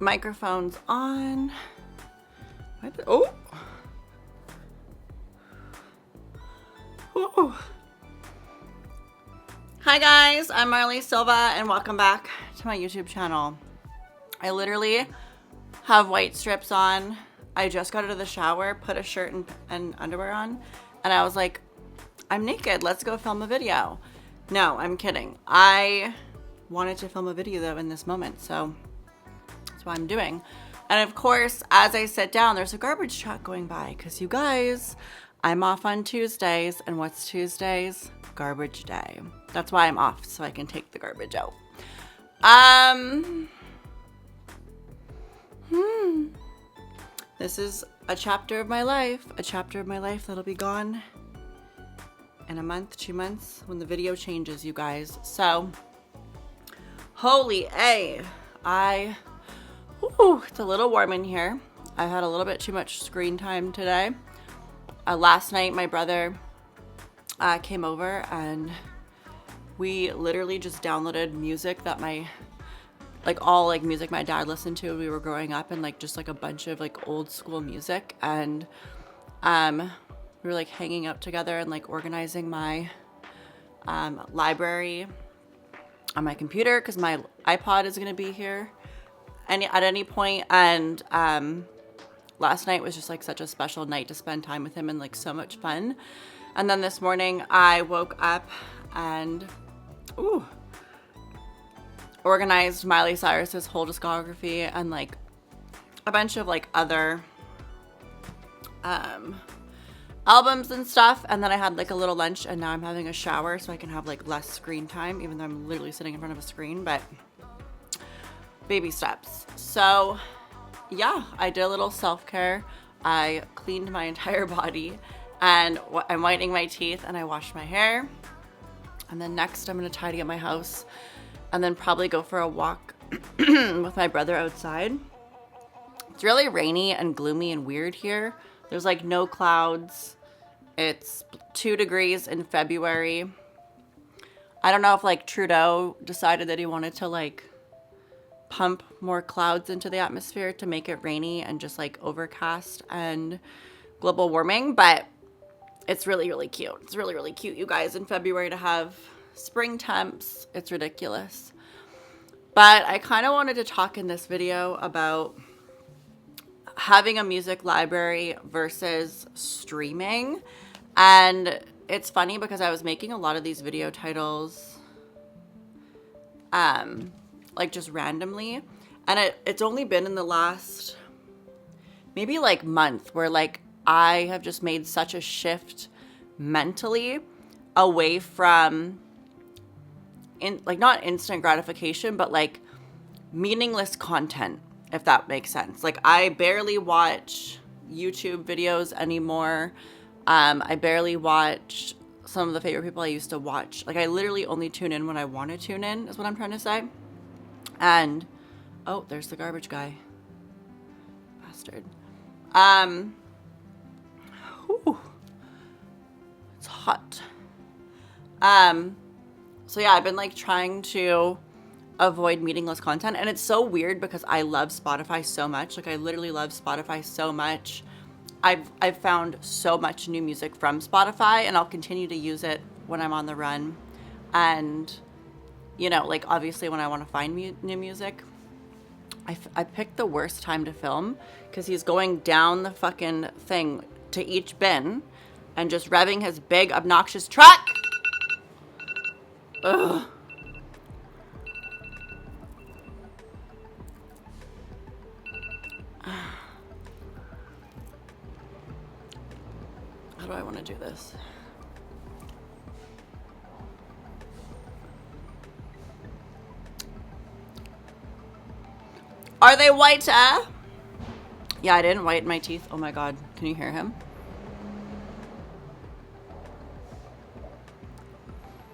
Microphone's on. Oh. Ooh. Hi guys, I'm Marley Silva and welcome back to my YouTube channel. I literally have white strips on. I just got out of the shower, put a shirt and underwear on, and I was like, I'm naked, let's go film a video. No, I'm kidding. I wanted to film a video though in this moment, so that's what I'm doing. And of course, as I sit down, there's a garbage truck going by because you guys, I'm off on Tuesdays, and what's Tuesdays? Garbage day. That's why I'm off, so I can take the garbage out. This is a chapter of my life, that'll be gone in a month, 2 months, when the video changes, you guys. So, holy A, it's a little warm in here. I've had a little bit too much screen time today. Last night, my brother came over and we literally just downloaded music that all music my dad listened to when we were growing up, and just a bunch of old school music. And we were hanging out together and organizing my library on my computer because my iPod is going to be here at any point. And last night was just such a special night to spend time with him and so much fun. And then this morning I woke up and organized Miley Cyrus's whole discography and a bunch of other albums and stuff. And then I had a little lunch, and now I'm having a shower so I can have less screen time, even though I'm literally sitting in front of a screen. But baby steps. So yeah, I did a little self-care. I cleaned my entire body, and I'm whitening my teeth, and I washed my hair. And then next I'm gonna tidy up my house and then probably go for a walk with my brother outside. It's really rainy and gloomy and weird here. There's no clouds. It's 2 degrees in February. I don't know if Trudeau decided that he wanted to pump more clouds into the atmosphere to make it rainy and just overcast and global warming, but it's really, really cute. It's really, really cute, you guys, in February to have spring temps. It's ridiculous. But I kind of wanted to talk in this video about having a music library versus streaming. And it's funny because I was making a lot of these video titles just randomly, and it's only been in the last maybe month where I have just made such a shift mentally away from not instant gratification, but meaningless content, if that makes sense. I barely watch YouTube videos anymore. I barely watch some of the favorite people I used to watch. I literally only tune in when I want to tune in, is what I'm trying to say. And oh, there's the garbage guy. Bastard. It's hot. So yeah, I've been trying to avoid meaningless content, and it's so weird because I love Spotify so much. I literally love Spotify so much. I've found so much new music from Spotify, and I'll continue to use it when I'm on the run. And obviously when I want to find new music, I picked the worst time to film because he's going down the fucking thing to each bin and just revving his big obnoxious truck. Ugh. How do I want to do this? Are they white? Yeah, I didn't whiten my teeth. Oh my God. Can you hear him?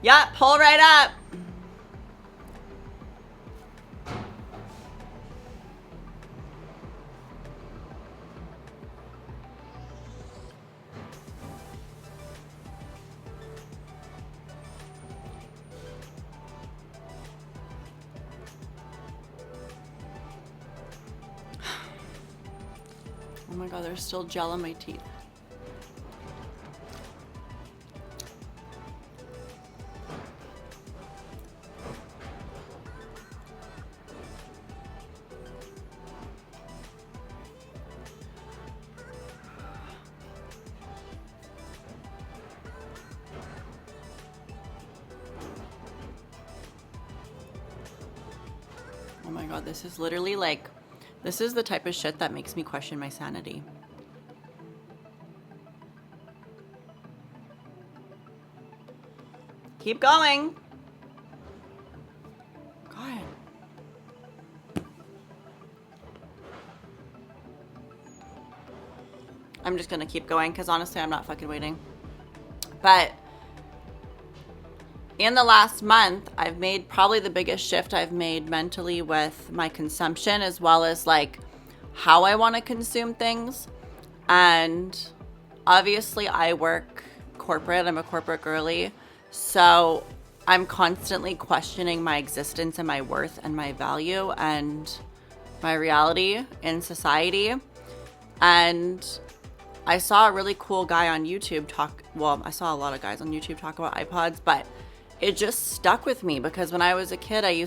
Yeah, pull right up. my God, there's still gel in my teeth. Oh my God, this is literally like, this is the type of shit that makes me question my sanity. Keep going. God. I'm just gonna keep going because honestly, I'm not fucking waiting. But in the last month, I've made probably the biggest shift I've made mentally with my consumption, as well as like how I want to consume things. And obviously I work corporate. I'm a corporate girly. So I'm constantly questioning my existence and my worth and my value and my reality in society. And I saw a really cool guy on YouTube talk. Well, I saw a lot of guys on YouTube talk about iPods, but it just stuck with me because when I was a kid, I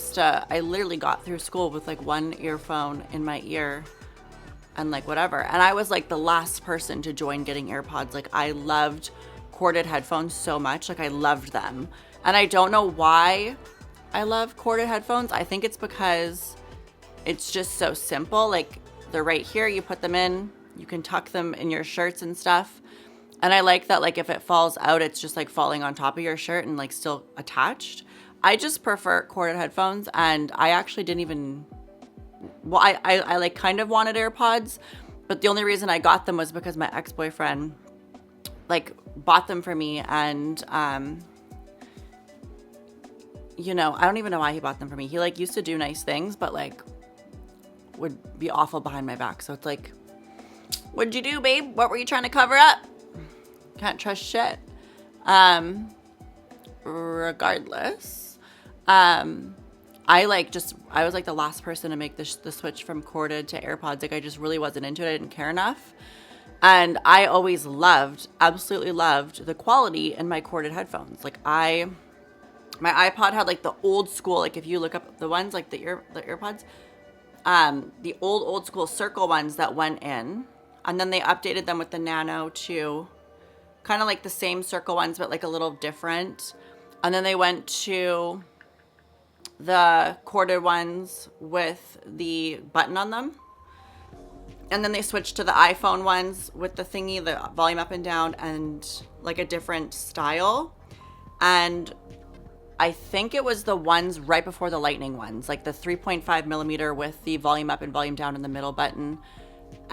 literally got through school with like one earphone in my ear and like whatever. And I was like the last person to join getting AirPods. Like I loved corded headphones so much. Like I loved them. And I don't know why I love corded headphones. I think it's because it's just so simple. Like they're right here. You put them in, you can tuck them in your shirts and stuff. And I like that, like, if it falls out, it's just, like, falling on top of your shirt and, like, still attached. I just prefer corded headphones, and I actually didn't even... Well, I like, kind of wanted AirPods, but the only reason I got them was because my ex-boyfriend, like, bought them for me, and, you know, I don't even know why he bought them for me. He, like, used to do nice things, but, like, would be awful behind my back. So it's like, what'd you do, babe? What were you trying to cover up? Can't trust shit. Regardless, I was like the last person to make the switch from corded to AirPods. Like I just really wasn't into it. I didn't care enough. And I always absolutely loved the quality in my corded headphones. Like my iPod had like the old school, like if you look up the ones, like the AirPods, the old school circle ones that went in, and then they updated them with the Nano to kind of like the same circle ones, but like a little different. And then they went to the corded ones with the button on them. And then they switched to the iPhone ones with the thingy, the volume up and down, and like a different style. And I think it was the ones right before the Lightning ones, like the 3.5 millimeter with the volume up and volume down in the middle button.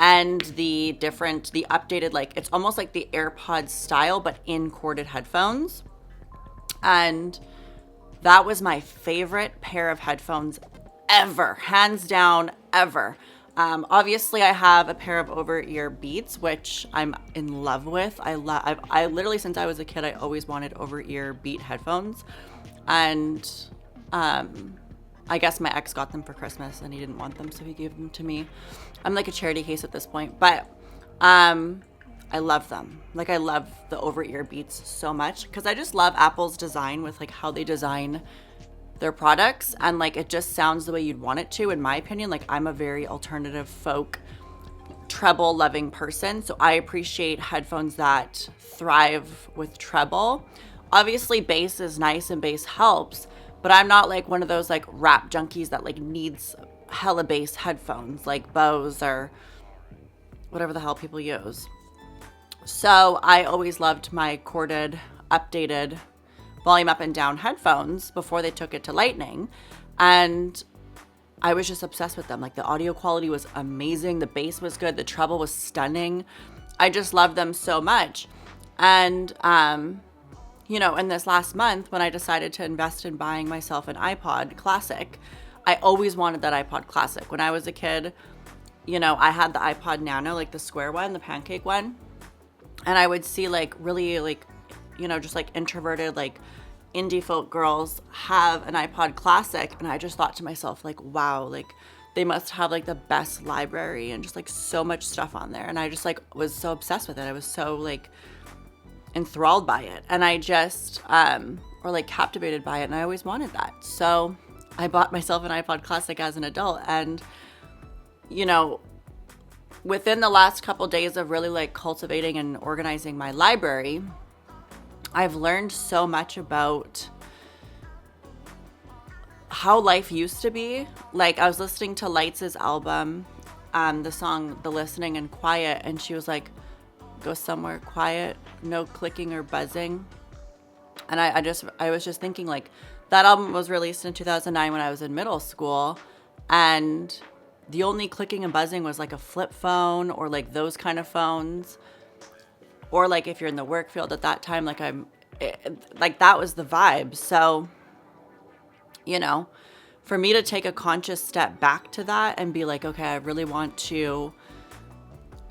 And the updated, like, it's almost like the AirPods style, but in corded headphones. And that was my favorite pair of headphones ever, hands down, ever. Obviously, I have a pair of over-ear Beats, which I'm in love with. I literally, since I was a kid, I always wanted over-ear Beat headphones. And I guess my ex got them for Christmas and he didn't want them, so he gave them to me. I'm like a charity case at this point, but I love them. Like I love the over-ear Beats so much because I just love Apple's design with like how they design their products, and like it just sounds the way you'd want it to, in my opinion. Like I'm a very alternative folk treble loving person, so I appreciate headphones that thrive with treble. Obviously bass is nice and bass helps, but I'm not like one of those like rap junkies that like needs hella bass headphones like Bose or whatever the hell people use. So I always loved my corded, updated, volume up and down headphones before they took it to Lightning. And I was just obsessed with them. Like the audio quality was amazing. The bass was good. The treble was stunning. I just loved them so much. And, you know, in this last month when I decided to invest in buying myself an iPod Classic, I always wanted that iPod Classic. When I was a kid, you know, I had the iPod Nano, like the square one, the pancake one. And I would see like really like, you know, just like introverted, like indie folk girls have an iPod Classic. And I just thought to myself like, wow, like they must have like the best library and just like so much stuff on there. And I just like was so obsessed with it. I was so like enthralled by it. And I just, or like captivated by it. And I always wanted that. So I bought myself an iPod Classic as an adult. And, you know, within the last couple days of really like cultivating and organizing my library, I've learned so much about how life used to be. Like, I was listening to Lights' album, the song The Listening and Quiet, and she was like, go somewhere quiet, no clicking or buzzing. And I was just thinking, like, that album was released in 2009 when I was in middle school, and the only clicking and buzzing was like a flip phone or like those kind of phones, or like if you're in the work field at that time, like like that was the vibe. So, you know, for me to take a conscious step back to that and be like, okay, I really want to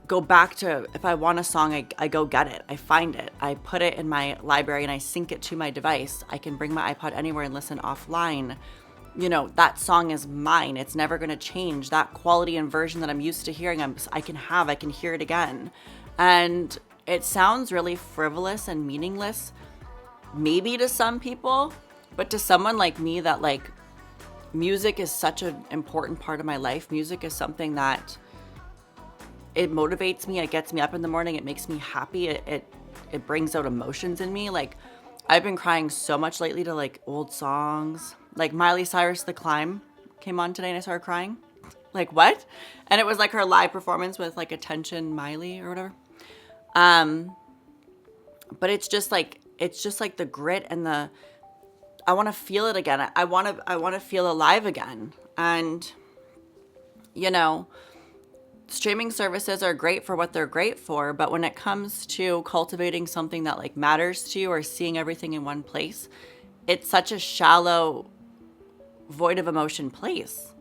go back to, if I want a song, I go get it. I find it. I put it in my library and I sync it to my device. I can bring my iPod anywhere and listen offline. You know, that song is mine. It's never going to change. That quality and version that I'm used to hearing, I can hear it again. And it sounds really frivolous and meaningless, maybe to some people, but to someone like me that like music is such an important part of my life. Music is something that it motivates me. It gets me up in the morning. It makes me happy. It brings out emotions in me. Like, I've been crying so much lately to like old songs. Like Miley Cyrus, The Climb came on today and I started crying. Like, what? And it was like her live performance with like Attention Miley or whatever. But it's just like the grit and I want to feel it again. I want to feel alive again. And, you know, streaming services are great for what they're great for, but when it comes to cultivating something that like matters to you or seeing everything in one place, it's such a shallow, void of emotion place.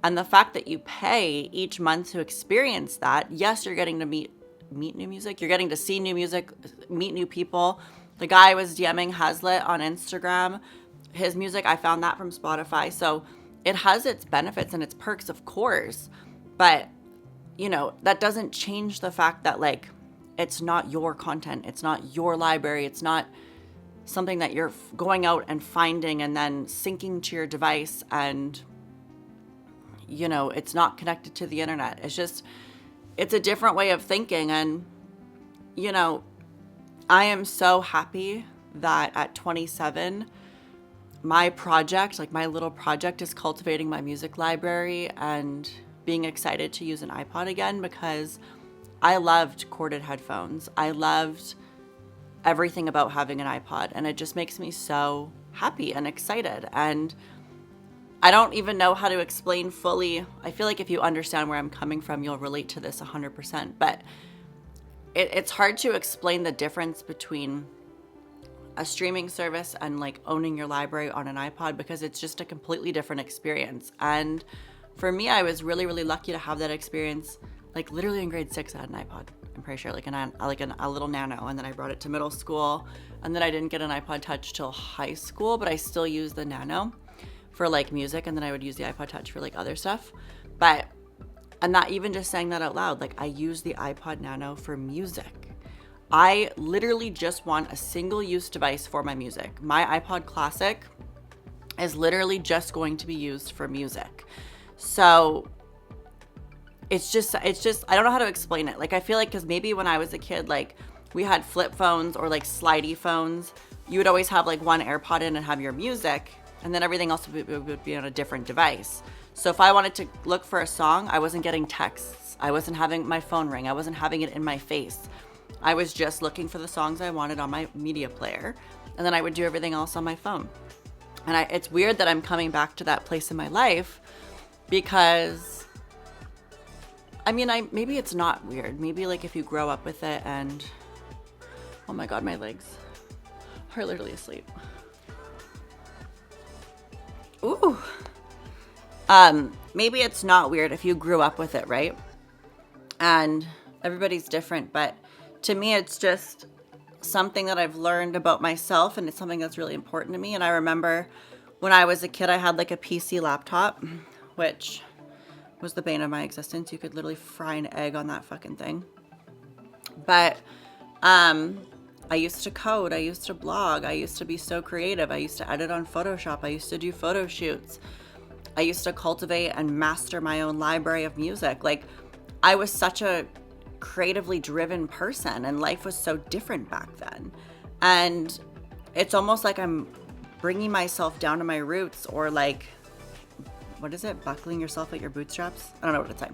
And the fact that you pay each month to experience that, yes, you're getting to meet new music, you're getting to see new music, meet new people. The guy I was DMing, Hazlitt, on Instagram, his music, I found that from Spotify. So it has its benefits and its perks, of course, but you know, that doesn't change the fact that like, it's not your content. It's not your library. It's not something that you're going out and finding and then syncing to your device. And, you know, it's not connected to the internet. It's a different way of thinking. And, you know, I am so happy that at 27, my project, like my little project, is cultivating my music library and being excited to use an iPod again, because I loved corded headphones. I loved everything about having an iPod, and it just makes me so happy and excited. And I don't even know how to explain fully. I feel like if you understand where I'm coming from, you'll relate to this 100%. But it's hard to explain the difference between a streaming service and like owning your library on an iPod, because it's just a completely different experience. And for me, I was really, really lucky to have that experience. Like literally in grade 6, I had an iPod. I'm pretty sure, like a little Nano, and then I brought it to middle school, and then I didn't get an iPod Touch till high school, but I still used the Nano for like music, and then I would use the iPod Touch for like other stuff. But I'm not even just saying that out loud. Like, I use the iPod Nano for music. I literally just want a single-use device for my music. My iPod Classic is literally just going to be used for music. So it's just, I don't know how to explain it. Like, I feel like, because maybe when I was a kid, like, we had flip phones or like slidey phones. You would always have like one AirPod in and have your music, and then everything else would be on a different device. So if I wanted to look for a song, I wasn't getting texts. I wasn't having my phone ring. I wasn't having it in my face. I was just looking for the songs I wanted on my media player, and then I would do everything else on my phone. And it's weird that I'm coming back to that place in my life, because I mean, maybe it's not weird. Maybe like if you grow up with it and, oh my God, my legs are literally asleep. Ooh. Maybe it's not weird if you grew up with it, right? And everybody's different, but to me, it's just something that I've learned about myself, and it's something that's really important to me. And I remember when I was a kid, I had like a PC laptop, which was the bane of my existence. You could literally fry an egg on that fucking thing. But I used to code, I used to blog, I used to be so creative, I used to edit on Photoshop, I used to do photo shoots, I used to cultivate and master my own library of music. Like, I was such a creatively driven person, and life was so different back then. And it's almost like I'm bringing myself down to my roots, or like, what is it? Buckling yourself at your bootstraps? I don't know what to say.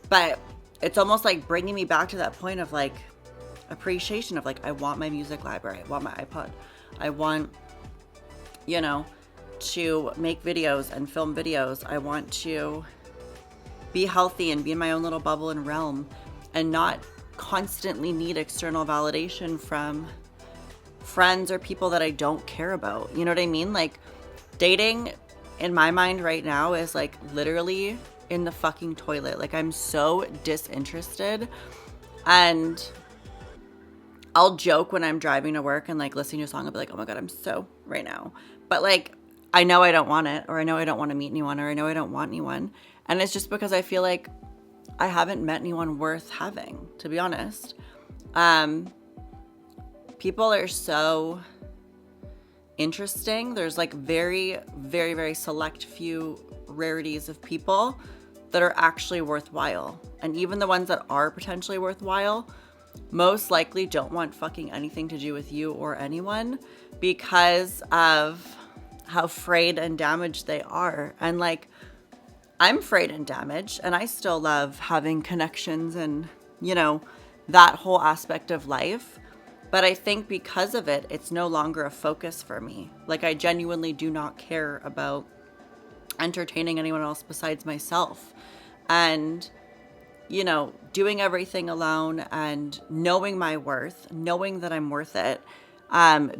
But it's almost like bringing me back to that point of like appreciation of like, I want my music library. I want my iPod. I want, you know, to make videos and film videos. I want to be healthy and be in my own little bubble and realm and not constantly need external validation from friends or people that I don't care about. You know what I mean? Like, dating in my mind right now is like literally in the fucking toilet. Like, I'm so disinterested, and I'll joke when I'm driving to work and like listening to a song, I'll be like, oh my God, I'm so right now. But like, I know I don't want it, or I know I don't want to meet anyone, or I know I don't want anyone. And it's just because I feel like I haven't met anyone worth having, to be honest. People are so interesting. There's like very, very, very select few rarities of people that are actually worthwhile. And even the ones that are potentially worthwhile most likely don't want fucking anything to do with you or anyone because of how frayed and damaged they are. And like, I'm frayed and damaged, and I still love having connections and, you know, that whole aspect of life. But I think because of it, it's no longer a focus for me. Like, I genuinely do not care about entertaining anyone else besides myself. And, you know, doing everything alone and knowing my worth, knowing that I'm worth it,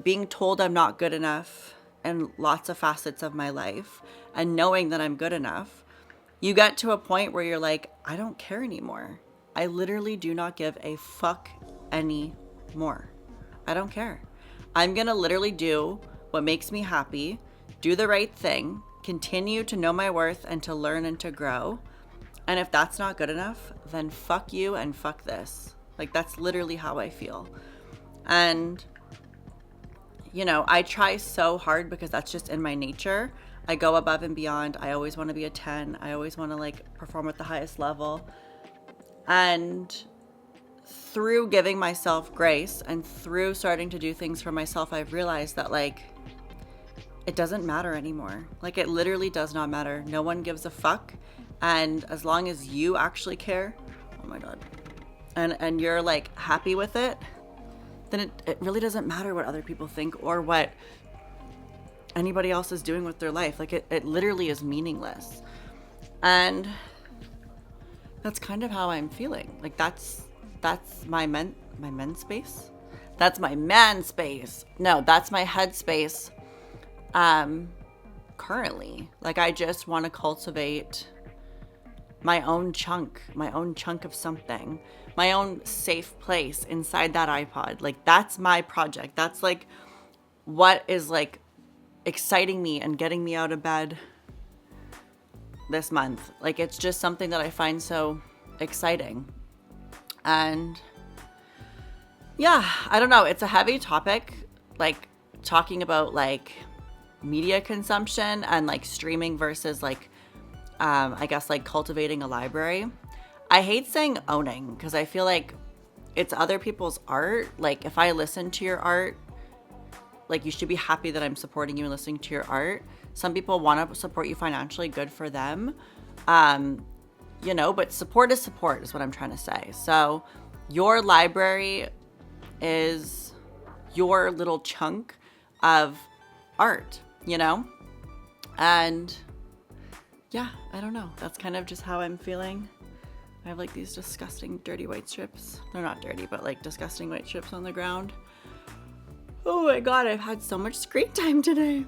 being told I'm not good enough in lots of facets of my life, and knowing that I'm good enough, you get to a point where you're like, I don't care anymore. I literally do not give a fuck anymore. I don't care. I'm going to literally do what makes me happy, do the right thing, continue to know my worth and to learn and to grow. And if that's not good enough, then fuck you and fuck this. Like, that's literally how I feel. And, you know, I try so hard because that's just in my nature. I go above and beyond. I always want to be a 10. I always want to like perform at the highest level. And through giving myself grace and through starting to do things for myself, I've realized that like, it doesn't matter anymore. Like, it literally does not matter. No one gives a fuck. And as long as you actually care, oh my God, and you're like happy with it, then it really doesn't matter what other people think or what anybody else is doing with their life. Like, it literally is meaningless. And that's kind of how I'm feeling. Like, that's my men's space. That's my man space. No, that's my head space. Currently, like, I just want to cultivate my own chunk of something, my own safe place inside that iPod. Like, that's my project. That's like what is like exciting me and getting me out of bed this month. Like, it's just something that I find so exciting. And yeah, I don't know. It's a heavy topic, like talking about like media consumption and like streaming versus like, I guess like cultivating a library. I hate saying owning because I feel like it's other people's art. Like, if I listen to your art, like, you should be happy that I'm supporting you and listening to your art. Some people want to support you financially, good for them. You know, but support is what I'm trying to say. So your library is your little chunk of art, you know? And yeah, I don't know. That's kind of just how I'm feeling. I have like these disgusting dirty white strips. They're not dirty, but like disgusting white strips on the ground. Oh my God, I've had so much screen time today.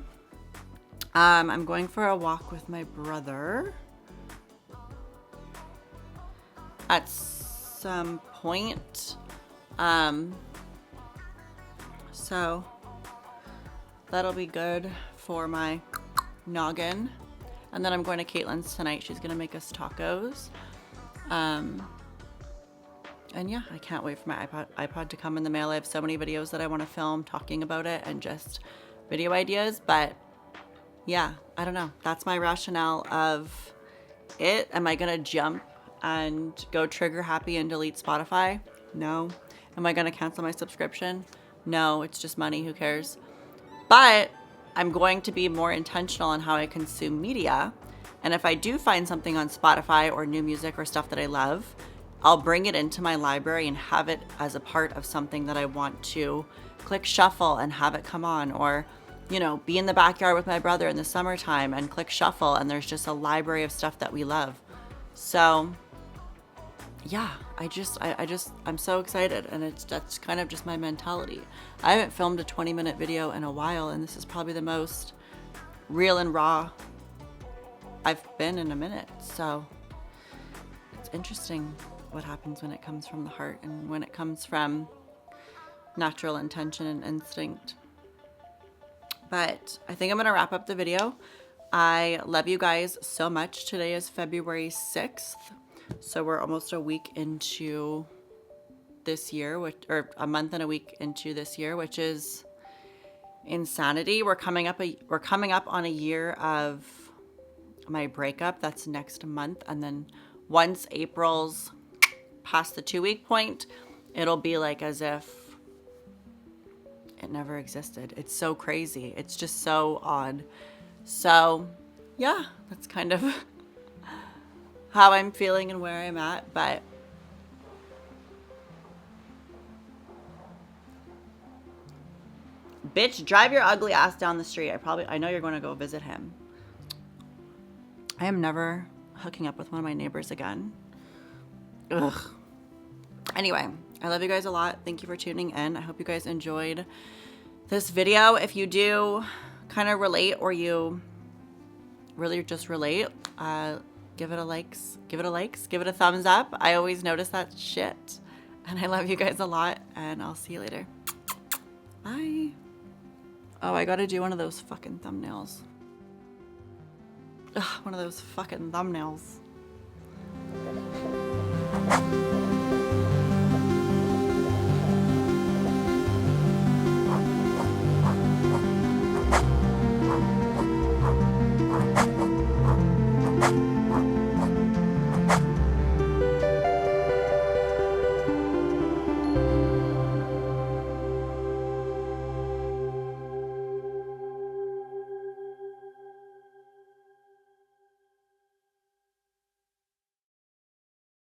I'm going for a walk with my brother at some point. So that'll be good for my noggin. And then I'm going to Caitlin's tonight. She's going to make us tacos. And yeah, I can't wait for my iPod to come in the mail. I have so many videos that I want to film talking about it and just video ideas. But yeah, I don't know. That's my rationale of it. Am I going to jump and go trigger happy and delete Spotify? No. Am I going to cancel my subscription? No, it's just money. Who cares? But I'm going to be more intentional on how I consume media. And if I do find something on Spotify or new music or stuff that I love, I'll bring it into my library and have it as a part of something that I want to click shuffle and have it come on, or, you know, be in the backyard with my brother in the summertime and click shuffle and there's just a library of stuff that we love. So yeah, I'm so excited, and that's kind of just my mentality. I haven't filmed a 20-minute video in a while, and this is probably the most real and raw I've been in a minute. So it's interesting what happens when it comes from the heart and when it comes from natural intention and instinct. But I think I'm going to wrap up the video. I love you guys so much. Today is February 6th. So we're almost a week into this year, or a month and a week into this year, which is insanity. We're coming up on a year of my breakup. That's next month. And then once April's past the 2-week point, it'll be like as if it never existed. It's so crazy. It's just so odd. So yeah, that's kind of how I'm feeling and where I'm at. But bitch, drive your ugly ass down the street. I know you're going to go visit him. I am never hooking up with one of my neighbors again. Ugh. Anyway, I love you guys a lot. Thank you for tuning in. I hope you guys enjoyed this video. If you do kind of relate, or you really just relate, give it a likes, give it a thumbs up. I always notice that shit. And I love you guys a lot, and I'll see you later. Bye. Oh, I gotta do one of those fucking thumbnails. Ugh, one of those fucking thumbnails.